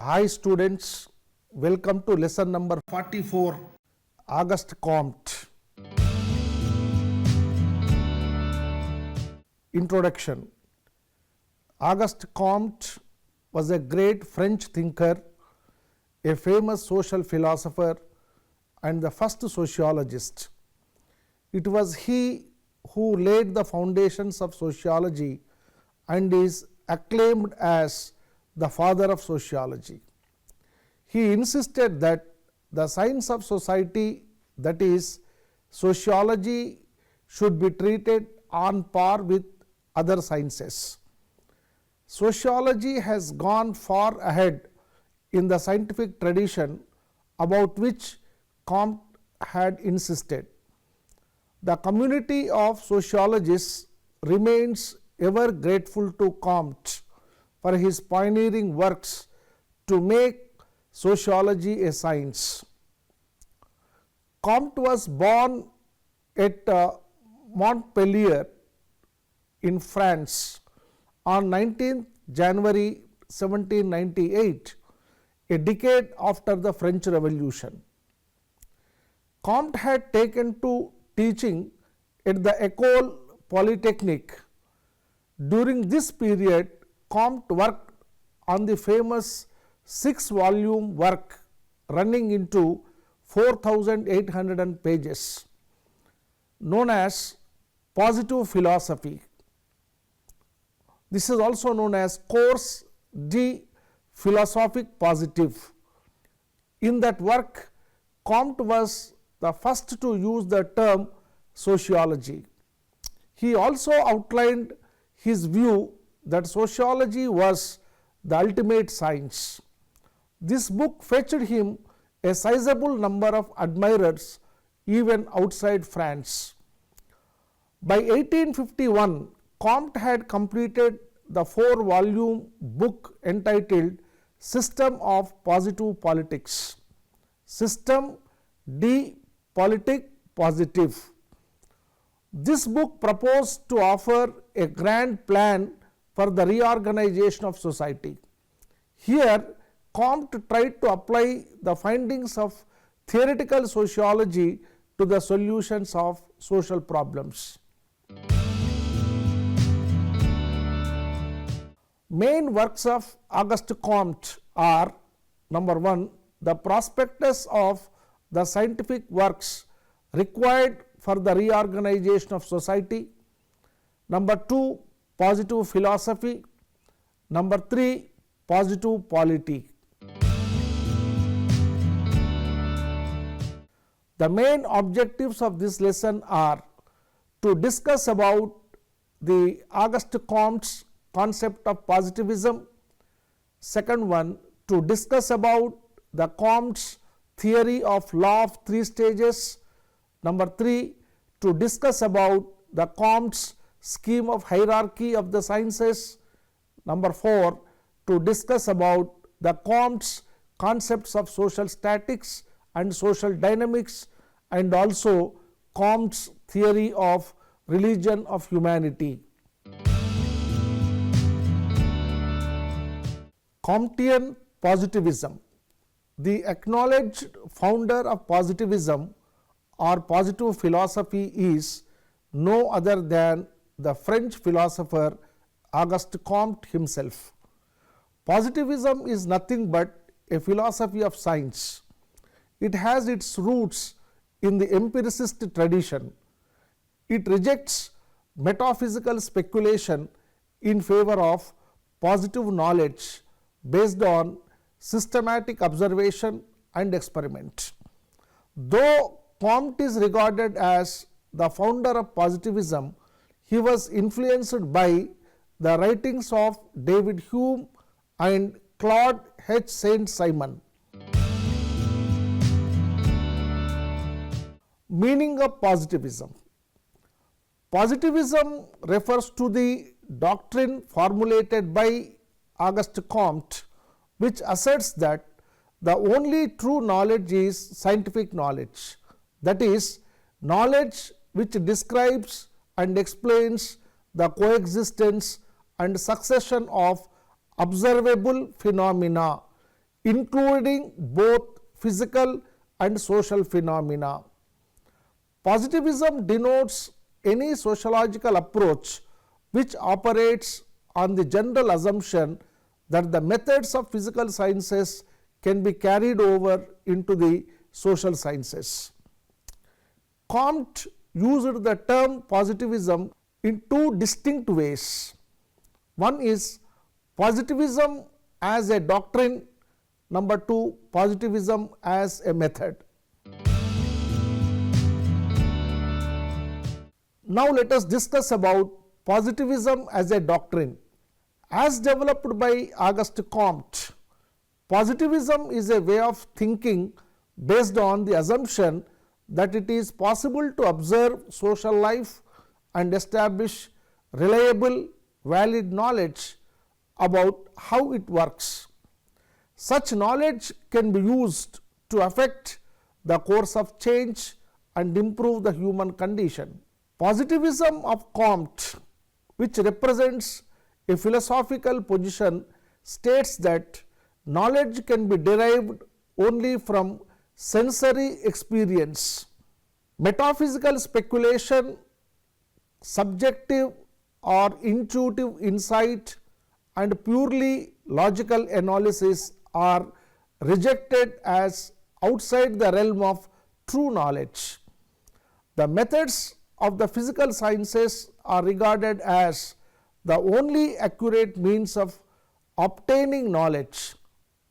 Hi students, welcome to lesson number 44, Auguste Comte. Introduction. Auguste Comte was a great French thinker, a famous social philosopher and the first sociologist. It was he who laid the foundations of sociology and is acclaimed as the Father of Sociology. He insisted that the science of society, that is, sociology, should be treated on par with other sciences. Sociology has gone far ahead in the scientific tradition about which Comte had insisted. The community of sociologists remains ever grateful to Comte for his pioneering works to make sociology a science. Comte was born at Montpellier in France on 19th January 1798, a decade after the French Revolution. Comte had taken to teaching at the École Polytechnique. During this period, Comte worked on the famous 6-volume work running into 4,800 pages, known as Positive Philosophy. This is also known as Cours de Philosophique Positive. In that work, Comte was the first to use the term sociology. He also outlined his view that sociology was the ultimate science. This book fetched him a sizable number of admirers even outside France. By 1851, Comte had completed the 4-volume book entitled System of Positive Politics. System de Politique Positive. This book proposed to offer a grand plan for the reorganization of society. Here, Comte tried to apply the findings of theoretical sociology to the solutions of social problems. Main works of Auguste Comte are: number 1, the prospectus of the scientific works required for the reorganization of society; number 2, positive philosophy; number 3, positive polity. The main objectives of this lesson are to discuss about the Auguste Comte's concept of positivism. Second one, to discuss about the Comte's theory of law of 3 stages. Number 3, to discuss about the Comte's scheme of hierarchy of the sciences. Number 4, to discuss about the Comte's concepts of social statics and social dynamics, and also Comte's theory of religion of humanity. Comtean positivism. The acknowledged founder of positivism or positive philosophy is no other than the French philosopher Auguste Comte himself. Positivism is nothing but a philosophy of science. It has its roots in the empiricist tradition. It rejects metaphysical speculation in favor of positive knowledge based on systematic observation and experiment. Though Comte is regarded as the founder of positivism, he was influenced by the writings of David Hume and Claude H. Saint-Simon. Meaning of positivism. Positivism refers to the doctrine formulated by Auguste Comte, which asserts that the only true knowledge is scientific knowledge, that is, knowledge which describes and explains the coexistence and succession of observable phenomena including both physical and social phenomena. Positivism denotes any sociological approach which operates on the general assumption that the methods of physical sciences can be carried over into the social sciences. Comte used the term positivism in two distinct ways. One is positivism as a doctrine, number two, positivism as a method. Now let us discuss about positivism as a doctrine. As developed by Auguste Comte, positivism is a way of thinking based on the assumption that it is possible to observe social life and establish reliable, valid knowledge about how it works. Such knowledge can be used to affect the course of change and improve the human condition. Positivism of Comte, which represents a philosophical position, states that knowledge can be derived only from sensory experience. Metaphysical speculation, subjective or intuitive insight, and purely logical analysis are rejected as outside the realm of true knowledge. The methods of the physical sciences are regarded as the only accurate means of obtaining knowledge,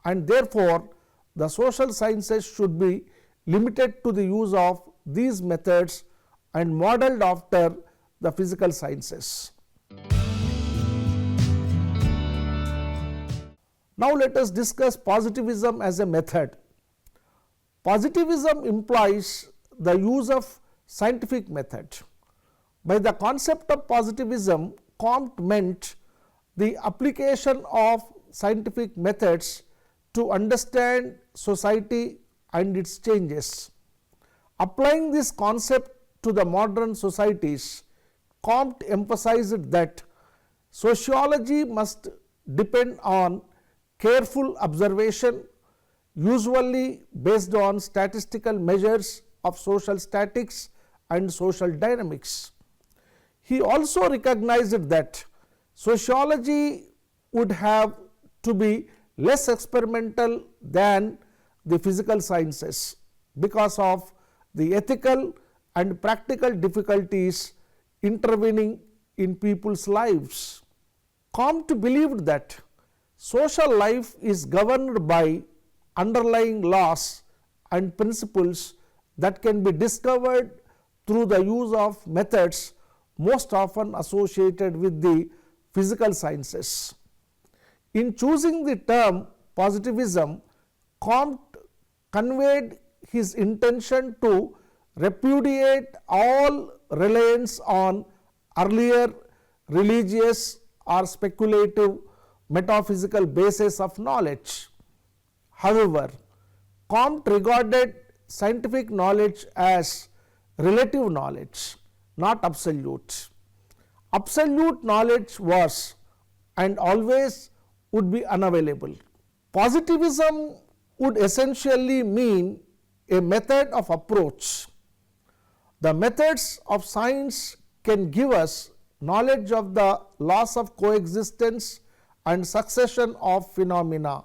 and therefore the social sciences should be limited to the use of these methods and modeled after the physical sciences. Now let us discuss positivism as a method. Positivism implies the use of scientific method. By the concept of positivism, Comte meant the application of scientific methods to understand society and its changes. Applying this concept to the modern societies, Comte emphasized that sociology must depend on careful observation, usually based on statistical measures of social statics and social dynamics. He also recognized that sociology would have to be less experimental than the physical sciences because of the ethical and practical difficulties intervening in people's lives. Comte believed that social life is governed by underlying laws and principles that can be discovered through the use of methods most often associated with the physical sciences. In choosing the term positivism, Comte conveyed his intention to repudiate all reliance on earlier religious or speculative metaphysical basis of knowledge. However, Comte regarded scientific knowledge as relative knowledge, not absolute. Absolute knowledge was and always would be unavailable. Positivism would essentially mean a method of approach. The methods of science can give us knowledge of the laws of coexistence and succession of phenomena,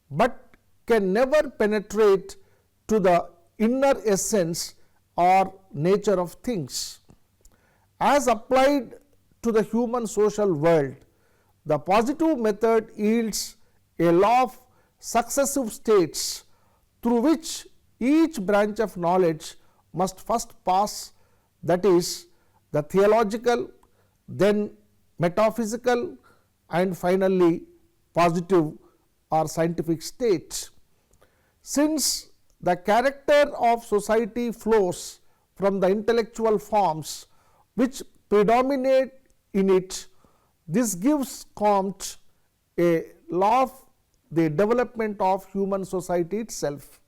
but can never penetrate to the inner essence or nature of things. As applied to the human social world, the positive method yields a law of successive states through which each branch of knowledge must first pass, that is, the theological, then metaphysical, and finally positive or scientific state. Since the character of society flows from the intellectual forms which predominate in it, this gives Comte a law of the development of human society itself.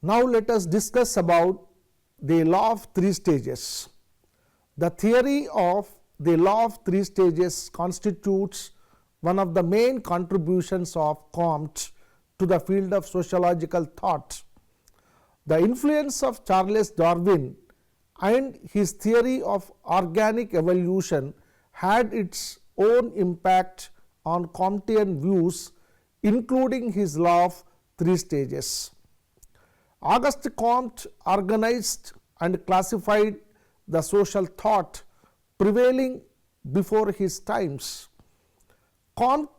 Now let us discuss about the law of three stages. The theory of the law of three stages constitutes one of the main contributions of Comte to the field of sociological thought. The influence of Charles Darwin and his theory of organic evolution had its own impact on Comtean views, including his law of three stages. Auguste Comte organized and classified the social thought prevailing before his times. Comte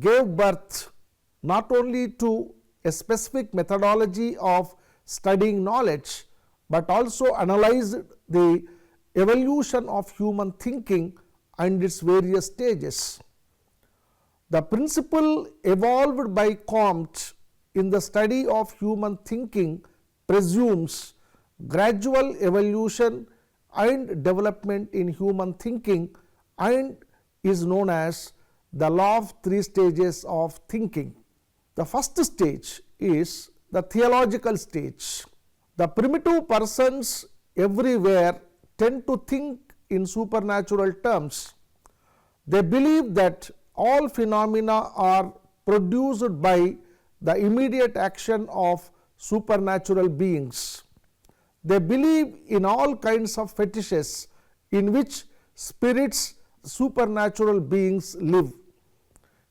gave birth not only to a specific methodology of studying knowledge, but also analyzed the evolution of human thinking and its various stages. The principle evolved by Comte in the study of human thinking presumes gradual evolution and development in human thinking and is known as the law of three stages of thinking. The first stage is the theological stage. The primitive persons everywhere tend to think in supernatural terms. They believe that all phenomena are produced by the immediate action of supernatural beings. They believe in all kinds of fetishes in which spirits, supernatural beings live.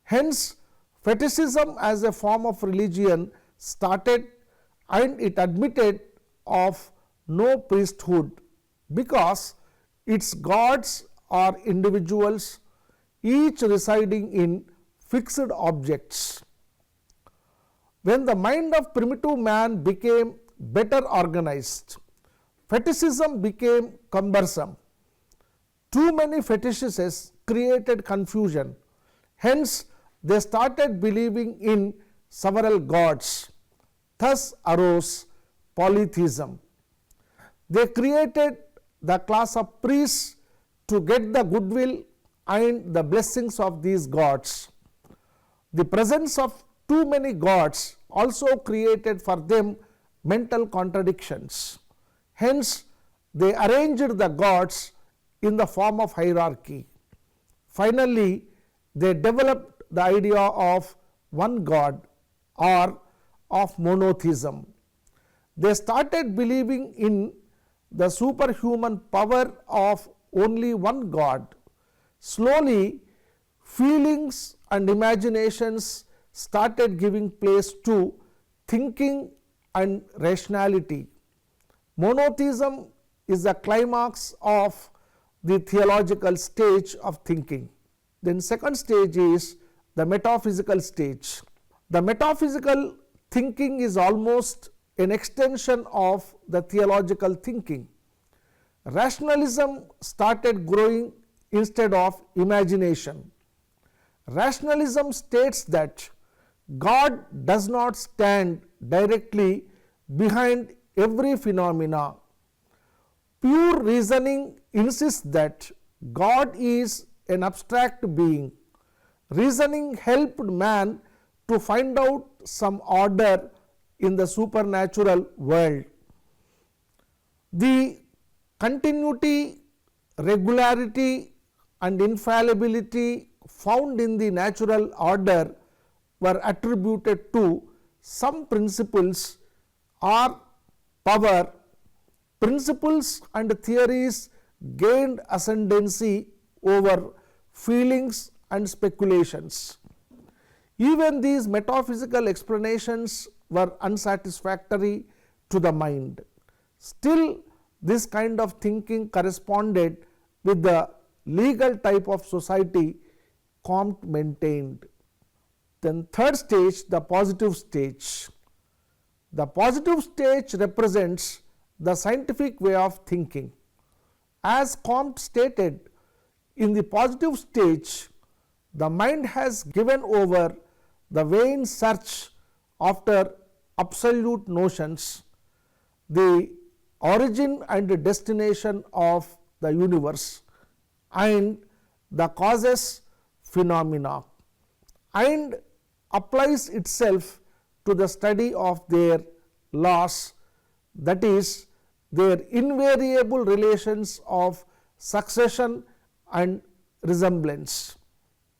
Hence, fetishism as a form of religion started, and it admitted of no priesthood because its gods are individuals, each residing in fixed objects. When the mind of primitive man became better organized, fetishism became cumbersome. Too many fetishes created confusion. Hence, they started believing in several gods. Thus arose polytheism. They created the class of priests to get the goodwill and the blessings of these gods. The presence of too many gods also created for them mental contradictions. Hence, they arranged the gods in the form of hierarchy. Finally, they developed the idea of one God or of monotheism. They started believing in the superhuman power of only one God. Slowly, feelings and imaginations started giving place to thinking and rationality. Monotheism is the climax of the theological stage of thinking. Then second stage is the metaphysical stage. The metaphysical thinking is almost an extension of the theological thinking. Rationalism started growing instead of imagination. Rationalism states that God does not stand directly behind every phenomena. Pure reasoning insists that God is an abstract being. Reasoning helped man to find out some order in the supernatural world. The continuity, regularity and infallibility found in the natural order were attributed to some principles or power. Principles and theories gained ascendancy over feelings and speculations. Even these metaphysical explanations were unsatisfactory to the mind. Still, this kind of thinking corresponded with the legal type of society Comte maintained. Then third stage, the positive stage. The positive stage represents the scientific way of thinking. As Comte stated, in the positive stage, the mind has given over the vain search after absolute notions, the origin and destination of the universe, and the causes phenomena, and applies itself to the study of their laws, that is, their invariable relations of succession and resemblance.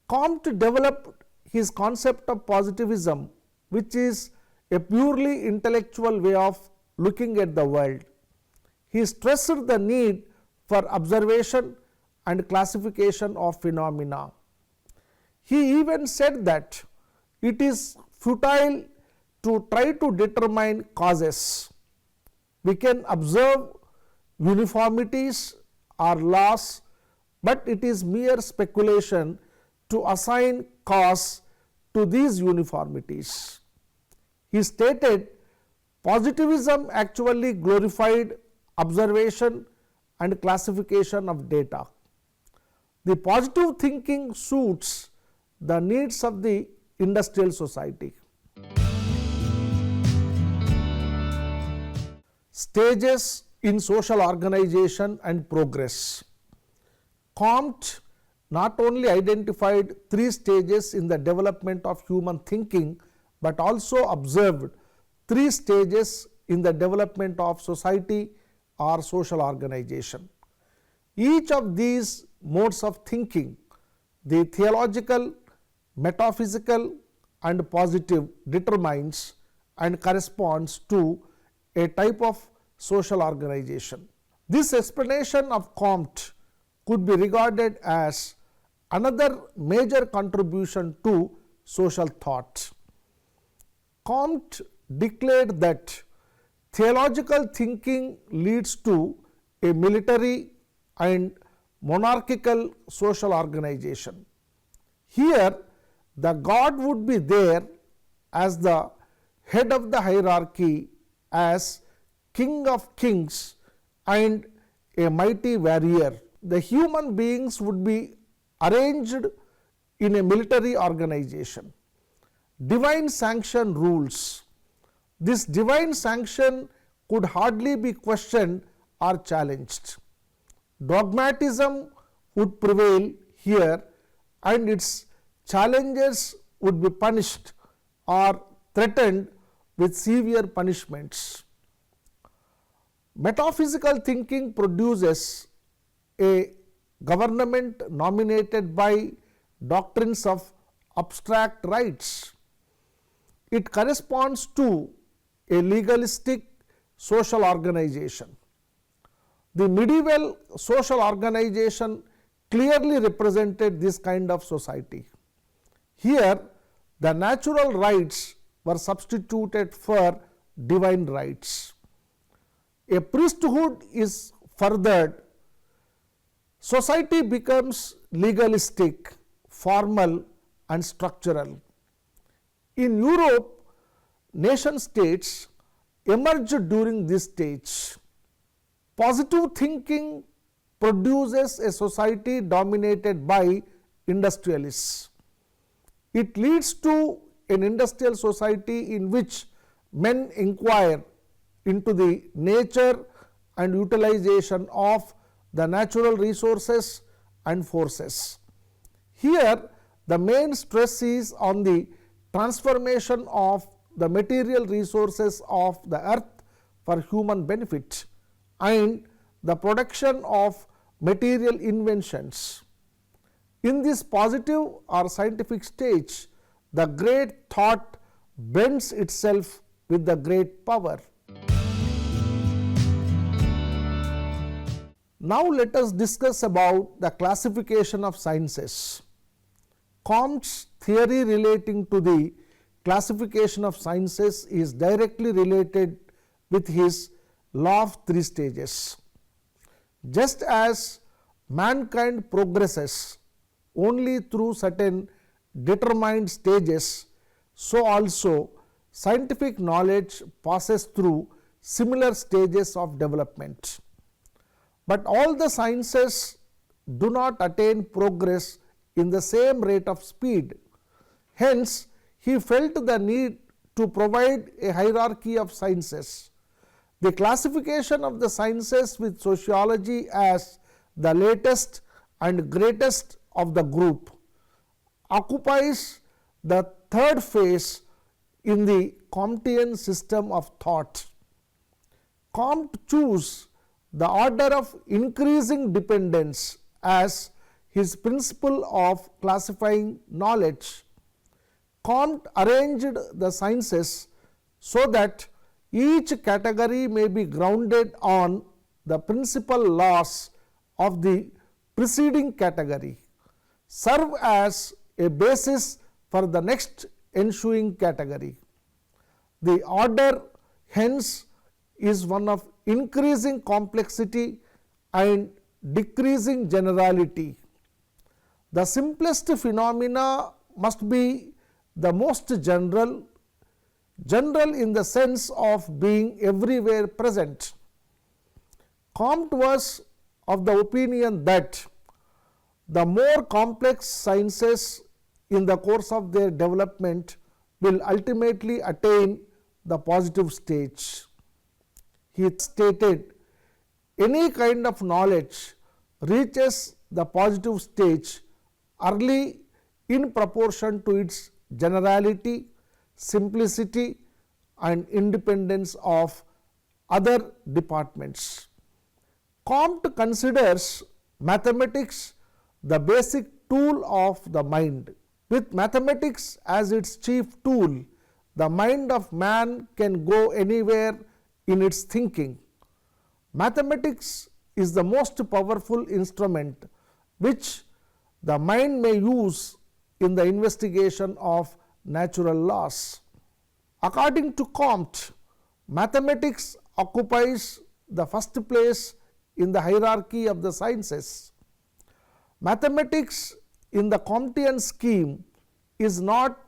Comte developed his concept of positivism, which is a purely intellectual way of looking at the world. He stressed the need for observation and classification of phenomena. He even said that it is futile to try to determine causes. We can observe uniformities or laws, but it is mere speculation to assign cause to these uniformities. He stated positivism actually glorified observation and classification of data. The positive thinking suits the needs of the industrial society. Stages in social organization and progress. Comte not only identified 3 stages in the development of human thinking, but also observed 3 stages in the development of society or social organization. Each of these modes of thinking, the theological, metaphysical and positive, determines and corresponds to a type of social organization. This explanation of Comte could be regarded as another major contribution to social thought. Comte declared that theological thinking leads to a military and monarchical social organization. Here, the God would be there as the head of the hierarchy, as king of kings and a mighty warrior. The human beings would be arranged in a military organization. Divine sanction rules. This divine sanction could hardly be questioned or challenged. Dogmatism would prevail here and its challengers would be punished or threatened with severe punishments. Metaphysical thinking produces a government nominated by doctrines of abstract rights. It corresponds to a legalistic social organization. The medieval social organization clearly represented this kind of society. Here, the natural rights were substituted for divine rights. A priesthood is furthered. Society becomes legalistic, formal and structural. In Europe, nation states emerged during this stage. Positive thinking produces a society dominated by industrialists. It leads to an industrial society in which men inquire into the nature and utilization of the natural resources and forces. Here, the main stress is on the transformation of the material resources of the earth for human benefit and the production of material inventions. In this positive or scientific stage, the great thought bends itself with the great power. Now let us discuss about the classification of sciences. Comte's theory relating to the classification of sciences is directly related with his law of 3 stages. Just as mankind progresses only through certain determined stages, so also scientific knowledge passes through similar stages of development. But all the sciences do not attain progress in the same rate of speed. Hence, he felt the need to provide a hierarchy of sciences. The classification of the sciences with sociology as the latest and greatest of the group occupies the 3rd phase in the Comtean system of thought. Comte chose the order of increasing dependence as his principle of classifying knowledge, Comte arranged the sciences so that each category may be grounded on the principal laws of the preceding category, serve as a basis for the next ensuing category. The order hence is one of increasing complexity and decreasing generality. The simplest phenomena must be the most general, general in the sense of being everywhere present. Comte was of the opinion that the more complex sciences in the course of their development will ultimately attain the positive stage. He stated, any kind of knowledge reaches the positive stage early in proportion to its generality, simplicity and independence of other departments. Comte considers mathematics the basic tool of the mind. With mathematics as its chief tool, the mind of man can go anywhere in its thinking. Mathematics is the most powerful instrument which the mind may use in the investigation of natural laws. According to Comte, mathematics occupies the first place in the hierarchy of the sciences. Mathematics in the Comtean scheme is not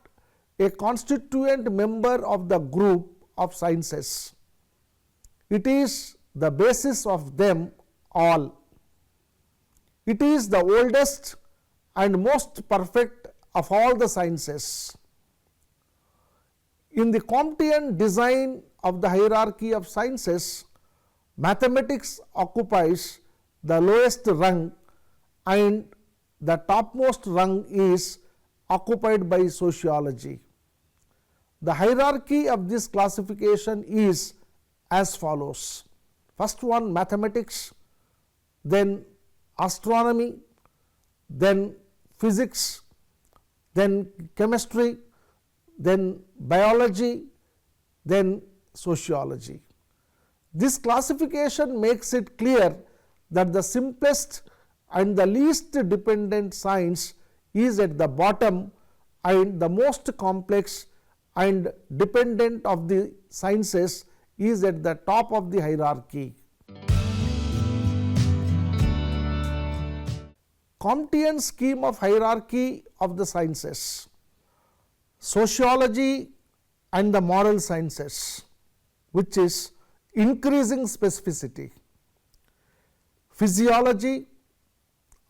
a constituent member of the group of sciences. It is the basis of them all. It is the oldest and most perfect of all the sciences. In the Comtean design of the hierarchy of sciences, mathematics occupies the lowest rung and the topmost rung is occupied by sociology. The hierarchy of this classification is as follows. First one, mathematics, then astronomy, then physics, then chemistry, then biology, then sociology. This classification makes it clear that the simplest and the least dependent science is at the bottom and the most complex and dependent of the sciences is at the top of the hierarchy. Comtean scheme of hierarchy of the sciences. Sociology and the moral sciences, which is increasing specificity. Physiology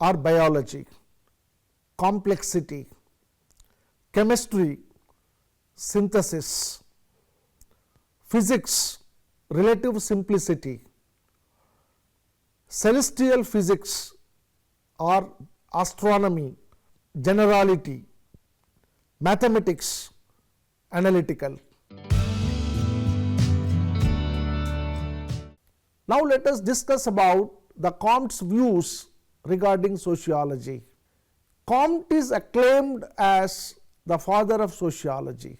or biology, complexity. Chemistry, synthesis. Physics, relative simplicity. Celestial physics or astronomy, generality. Mathematics, analytical. Now let us discuss about the Comte's views regarding sociology. Comte is acclaimed as the father of sociology.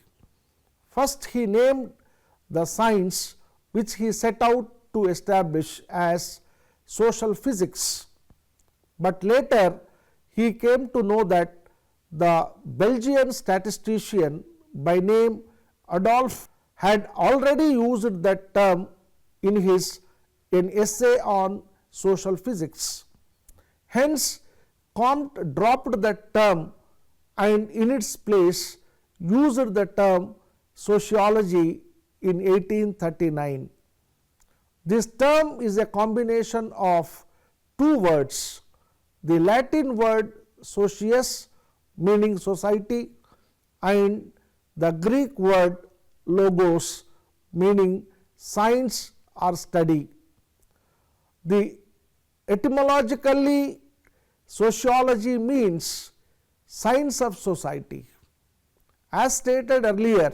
First he named the science which he set out to establish as social physics, but later he came to know that the Belgian statistician by name Adolphe had already used that term in an essay on social physics. Hence, Comte dropped that term and in its place used the term sociology in 1839. This term is a combination of two words, the Latin word socius meaning society and the Greek word logos meaning science or study. The etymologically sociology means science of society. As stated earlier,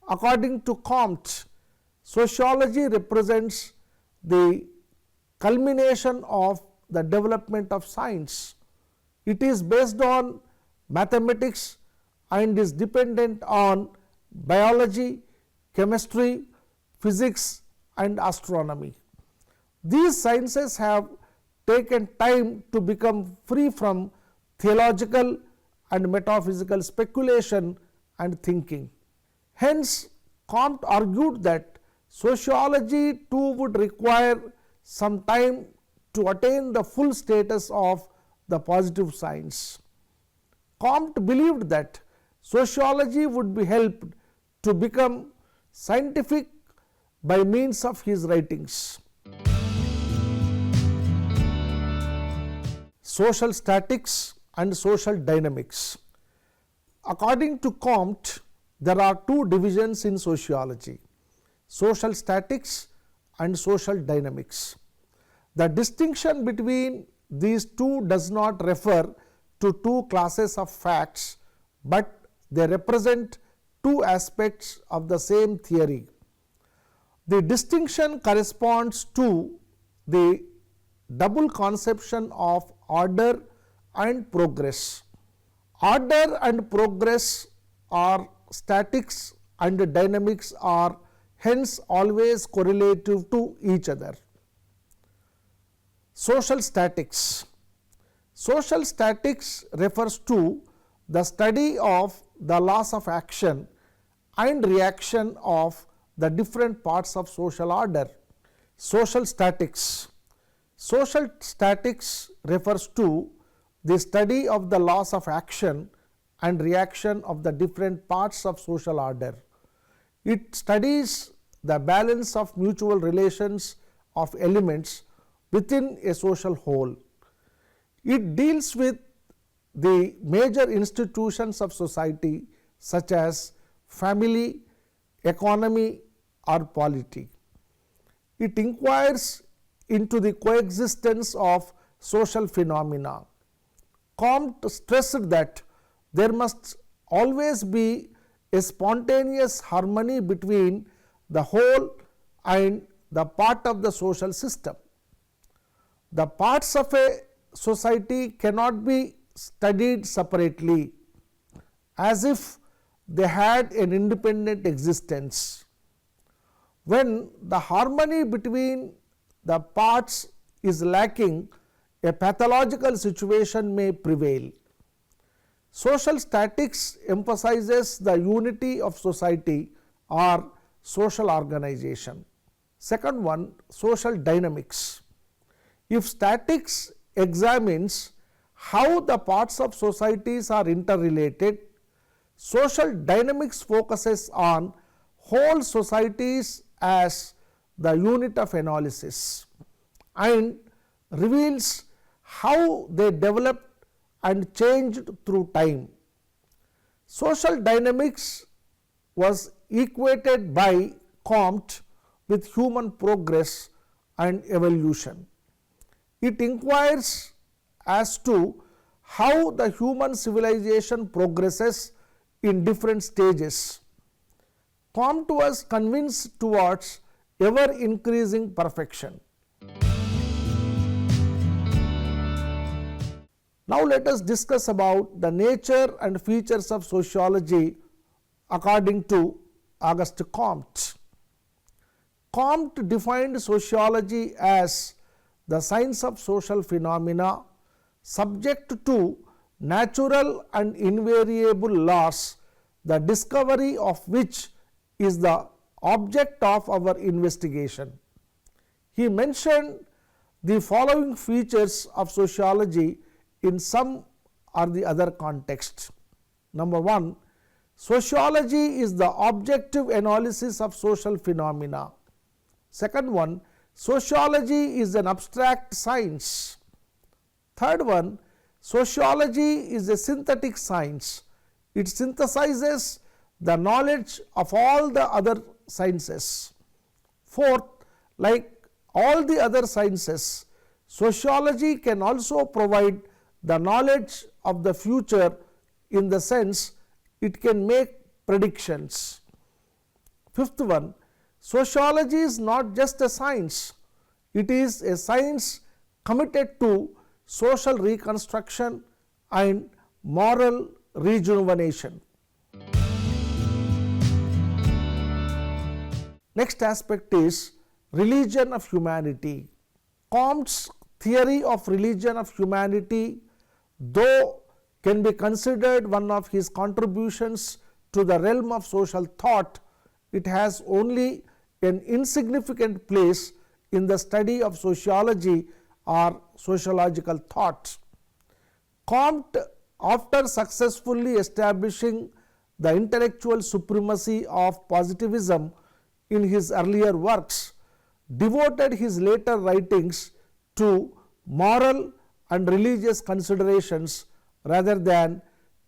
according to Comte, sociology represents the culmination of the development of science. It is based on mathematics and is dependent on biology, chemistry, physics and astronomy. These sciences have taken time to become free from theological and metaphysical speculation and thinking. Hence, Comte argued that sociology too would require some time to attain the full status of the positive science. Comte believed that sociology would be helped to become scientific by means of his writings. Social statics and social dynamics. According to Comte, there are two divisions in sociology: social statics and social dynamics. The distinction between these two does not refer to two classes of facts, but they represent two aspects of the same theory. The distinction corresponds to the double conception of order and progress. Order and progress are statics and dynamics are hence always correlative to each other. Social statics. Social statics refers to the study of the laws of action and reaction of the different parts of social order. Social statics. Social statics refers to the study of the laws of action and reaction of the different parts of social order. It studies the balance of mutual relations of elements within a social whole. It deals with the major institutions of society such as family, economy or polity. It inquires into the coexistence of social phenomena. Comte stressed that there must always be a spontaneous harmony between the whole and the part of the social system. The parts of a society cannot be studied separately as if they had an independent existence. When the harmony between the parts is lacking, a pathological situation may prevail. Social statics emphasizes the unity of society or social organization. Second one, social dynamics. If statics examines how the parts of societies are interrelated, social dynamics focuses on whole societies as the unit of analysis and reveals how they developed and changed through time. Social dynamics was equated by Comte with human progress and evolution. It inquires as to how the human civilization progresses in different stages. Comte was convinced towards ever increasing perfection. Now let us discuss about the nature and features of sociology according to Auguste Comte. Comte defined sociology as the science of social phenomena subject to natural and invariable laws, the discovery of which is the object of our investigation. He mentioned the following features of sociology in some or the other context. Number one, sociology is the objective analysis of social phenomena. Second one, sociology is an abstract science. Third one, sociology is a synthetic science. It synthesizes the knowledge of all the other sciences. Fourth, like all the other sciences, sociology can also provide the knowledge of the future in the sense it can make predictions. Fifth one, sociology is not just a science, it is a science committed to social reconstruction and moral rejuvenation. Next aspect is religion of humanity. Comte's theory of religion of humanity, though can be considered one of his contributions to the realm of social thought, it has only an insignificant place in the study of sociology or sociological thought. Comte, after successfully establishing the intellectual supremacy of positivism in his earlier works, devoted his later writings to moral and religious considerations rather than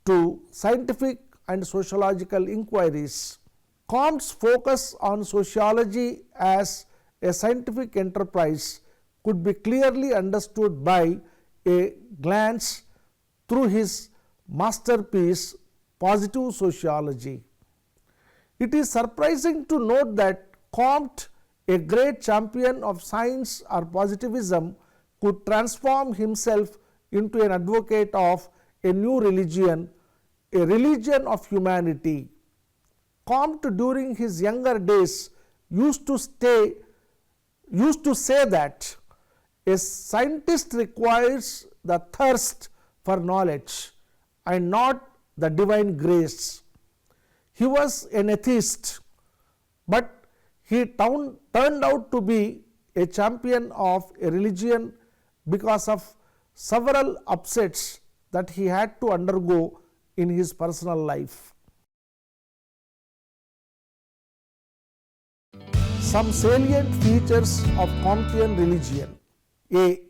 to scientific and sociological inquiries. Comte's focus on sociology as a scientific enterprise could be clearly understood by a glance through his masterpiece, Positive Sociology. It is surprising to note that Comte, a great champion of science or positivism, could transform himself into an advocate of a new religion, a religion of humanity. Comte, during his younger days, used to say that a scientist requires the thirst for knowledge and not the divine grace. He was an atheist, but he turned out to be a champion of a religion because of several upsets that he had to undergo in his personal life. Some salient features of Comtean religion. A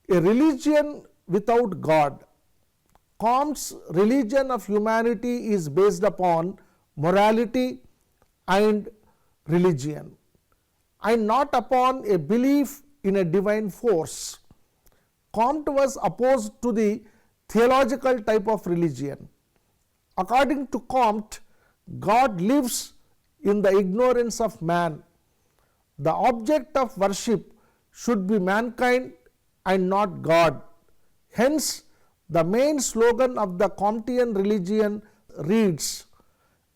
religion without God. Comte's religion of humanity is based upon morality and religion, and not upon a belief in a divine force. Comte was opposed to the theological type of religion. According to Comte, God lives in the ignorance of man. The object of worship should be mankind and not God. Hence, the main slogan of the Comtean religion reads,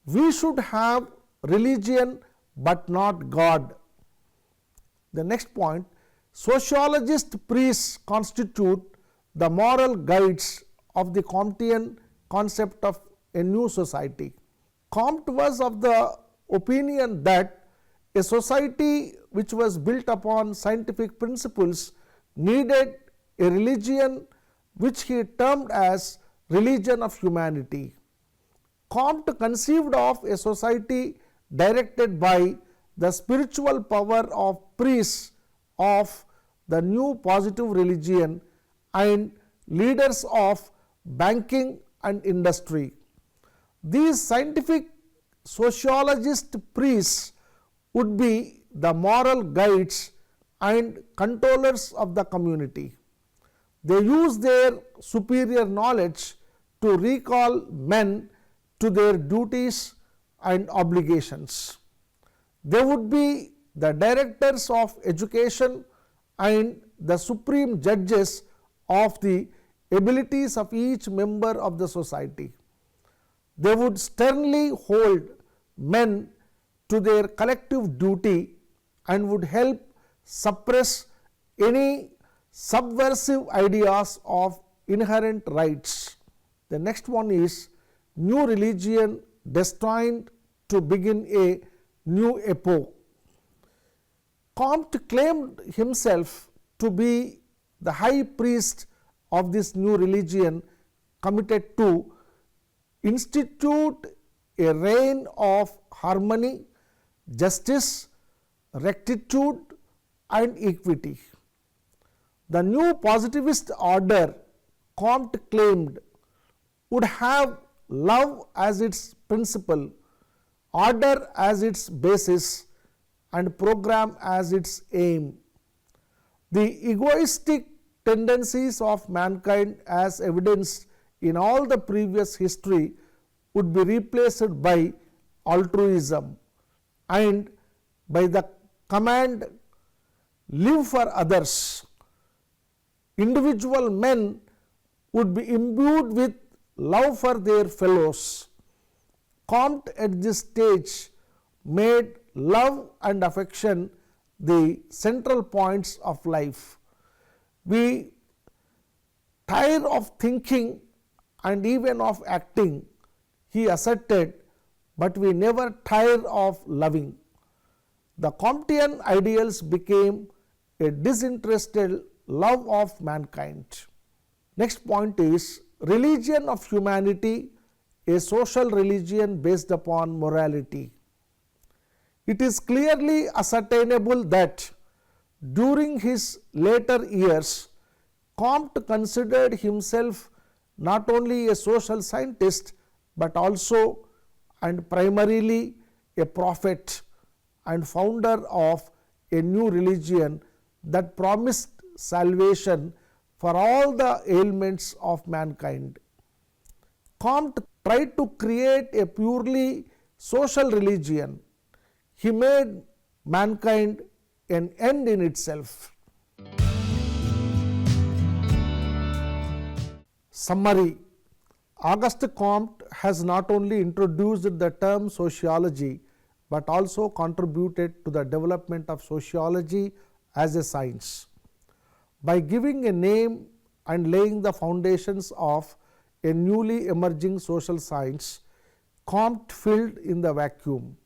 "We should have religion but not God." The next point, sociologist priests constitute the moral guides of the Comtean concept of a new society. Comte was of the opinion that a society which was built upon scientific principles needed a religion which he termed as religion of humanity. Comte conceived of a society directed by the spiritual power of priests of the new positive religion and leaders of banking and industry. These scientific sociologist priests would be the moral guides and controllers of the community. They use their superior knowledge to recall men to their duties and obligations. They would be the directors of education and the supreme judges of the abilities of each member of the society. They would sternly hold men to their collective duty and would help suppress any subversive ideas of inherent rights. The next one is new religion destined to begin a new epoch. Comte claimed himself to be the high priest of this new religion, committed to institute a reign of harmony, justice, rectitude and equity. The new positivist order, Comte claimed, would have love as its principle, order as its basis and program as its aim. The egoistic tendencies of mankind, as evidenced in all the previous history, would be replaced by altruism and by the command, "Live for others." Individual men would be imbued with love for their fellows. Comte at this stage made love and affection the central points of life. We tire of thinking and even of acting, he asserted, but we never tire of loving. The Comtean ideals became a disinterested love of mankind. Next point is religion of humanity, a social religion based upon morality. It is clearly ascertainable that during his later years, Comte considered himself not only a social scientist but also and primarily a prophet and founder of a new religion that promised salvation for all the ailments of mankind. Comte tried to create a purely social religion. He made mankind an end in itself. Summary: Auguste Comte has not only introduced the term sociology but also contributed to the development of sociology as a science. By giving a name and laying the foundations of a newly emerging social science, Comte filled in the vacuum.